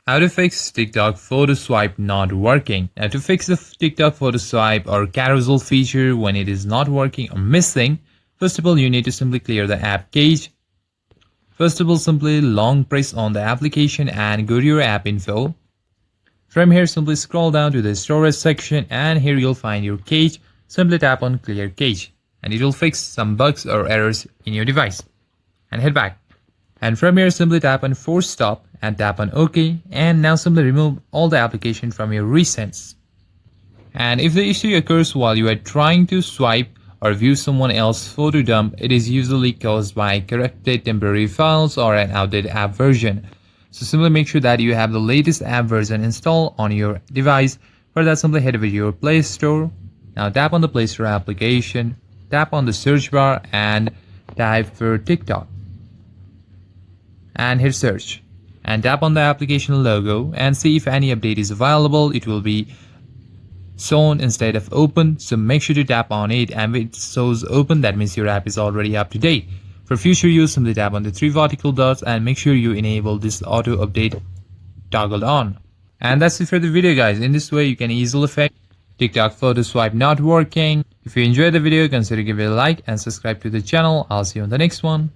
How to fix TikTok photo swipe not working. Now to fix the TikTok photo swipe or carousel feature when it is not working or missing, first of all you need to simply clear the app cache. First of all, simply long press on the application and go to your app info. From here simply scroll down to the storage section and here you'll find your cache. Simply tap on clear cache and it will fix some bugs or errors in your device. And head back. And from here simply tap on force stop and tap on OK, and now simply remove all the application from your recents. And if the issue occurs while you are trying to swipe or view someone else's photo dump, it is usually caused by corrupted temporary files or an outdated app version. So simply make sure that you have the latest app version installed on your device. For that, simply head over to your Play Store. Now tap on the Play Store application, tap on the search bar and type for TikTok and hit search, and tap on the application logo and see if any update is available. It will be shown instead of open, so make sure to tap on it, and if it shows open, that means your app is already up to date. For future use, simply tap on the three vertical dots and make sure you enable this auto update toggled on. And that's it for the video, guys. In this way you can easily fix TikTok photo swipe not working. If you enjoyed the video, consider giving it a like and subscribe to the channel. I'll see you on the next one.